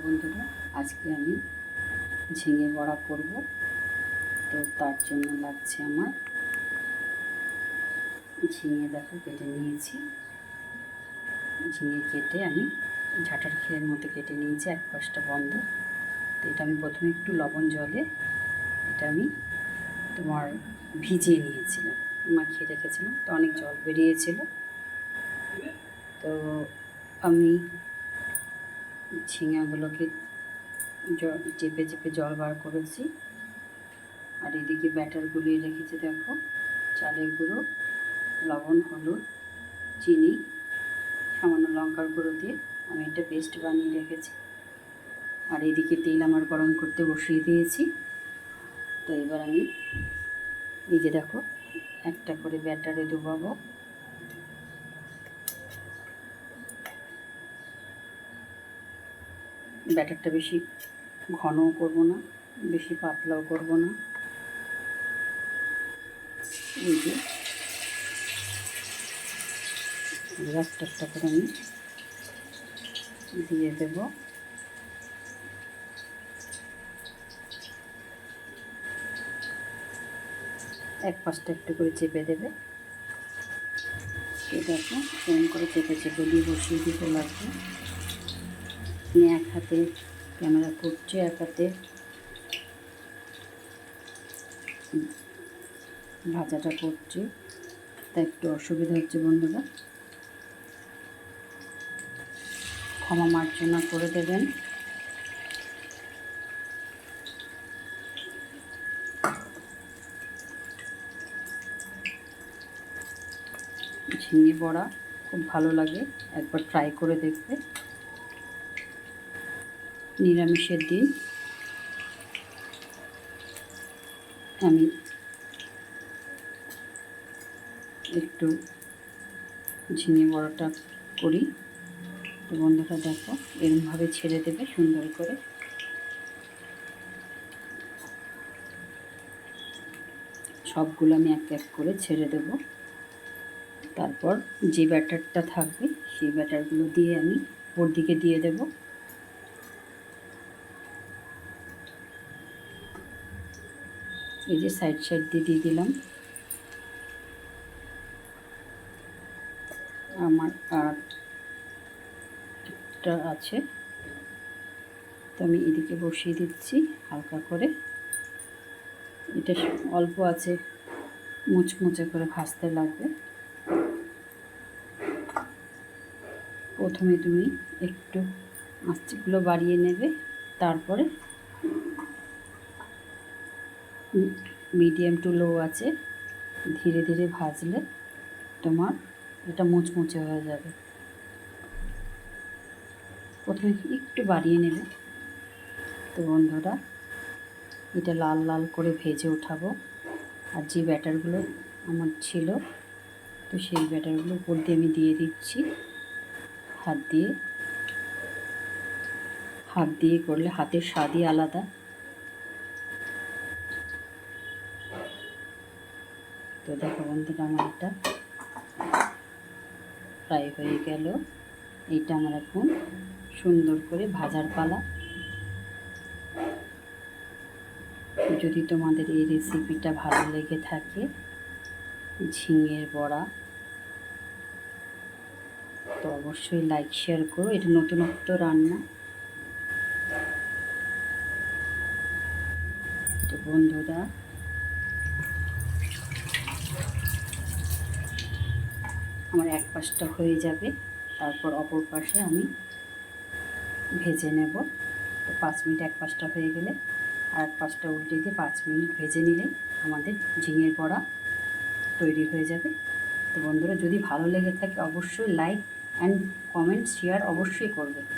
বন্ধুরা, আজকে আমি ঝিঙে বড়া করব। তো তার জন্য লাগছে আমার ঝিঙে, দেখো কেটে নিয়েছি। ঝিঙে কেটে আমি ঝাঁটার খেলের মতো কেটে নিয়েছি, এক পাশটা বন্ধ। তো এটা আমি প্রথমে একটু লবণ জলে এটা আমি ভিজিয়ে নিয়েছিলাম, মাখিয়ে রেখেছিলাম। তো অনেক জল বেরিয়েছিল, তো আমি ঝিঙাগুলোকে চেপে চেপে জল বার করেছি। আর এদিকে ব্যাটার গুলিয়ে রেখেছি, দেখো চালের গুঁড়ো, লবণ, হলুদ, চিনি, সামান্য লঙ্কার গুঁড়ো দিয়ে আমি একটা পেস্ট বানিয়ে রেখেছি। আর এদিকে তেল আমার গরম করতে বসিয়ে দিয়েছি। তো এবার আমি এই যে দেখো একটা করে ব্যাটারে ডুবাবো। ব্যাটারটা বেশি ঘনও করব না, বেশি পাতলাও করব না। এই যে একটা একটা করে আমি দিয়ে দেব। এক পাশটা একটু করে চেপে দেবে। দেখো এরকম করে চেপে চেপে দিয়ে বসিয়ে দিতে লাগবে। এক হাতে ক্যামেরা করছে, এক হাতে ভাজাটা করছি, তাই একটু অসুবিধা হচ্ছে বন্ধুরা, ক্ষমা মার্জনা করে দেবেন। ঝিঙে বড়া খুব ভালো লাগে, একবার ট্রাই করে দেখবে। নিরামিষের দিন আমি একটু ঝিঙে বড়াটা করি। তো বন্ধুরা দেখো এরকমভাবে ছেড়ে দেবে সুন্দর করে। সবগুলো আমি এক এক করে ছেড়ে দেব। তারপর যে ব্যাটারটা থাকবে সেই ব্যাটারগুলো দিয়ে আমি ওর দিকে দিয়ে দেব। এই যে সাইড সাইড দিয়ে দিয়ে দিলাম। আমার আর একটা আছে, তো আমি এদিকে বসিয়ে দিচ্ছি হালকা করে। এটা অল্প আছে, মুচমুচে করে ভাজতে লাগবে। প্রথমে তুমি একটু আঁচগুলো বাড়িয়ে নেবে, তারপরে মিডিয়াম টু লো আছে ধীরে ধীরে ভাজলে তোমার এটা মুচমুচে হয়ে যাবে। প্রথমে একটু বাড়িয়ে নেবে। তো বন্ধুরা এটা লাল লাল করে ভেজে উঠাবো। আর যে ব্যাটারগুলো আমার ছিল, তো সেই ব্যাটারগুলো উপর দিয়ে আমি দিয়ে দিচ্ছি। হাত দিয়ে করলে হাতের স্বাদই আলাদা। তো দেখো বন্ধুরা আমার এটা ফ্রাই হয়ে গেল। এইটা আমার এখন সুন্দর করে ভাজার পালা। যদি তোমাদের এই রেসিপিটা ভালো লেগে থাকে, ঝিঙের বড়া, তো অবশ্যই লাইক শেয়ার করো। এটা নতুনত্ব রান্না। তো বন্ধুরা আমার এক পাশটা হয়ে যাবে, তারপর অপর পাশে আমি ভেজে নেব। তো 5 মিনিট এক পাশটা হয়ে গেলে আর এক পাশটা উল্টে দিয়ে 5 মিনিট ভেজে নিলে আমাদের ঝিঙের বড়া তৈরি হয়ে যাবে। তো বন্ধুরা যদি ভালো লেগে থাকে অবশ্যই লাইক অ্যান্ড কমেন্ট শেয়ার অবশ্যই করবে।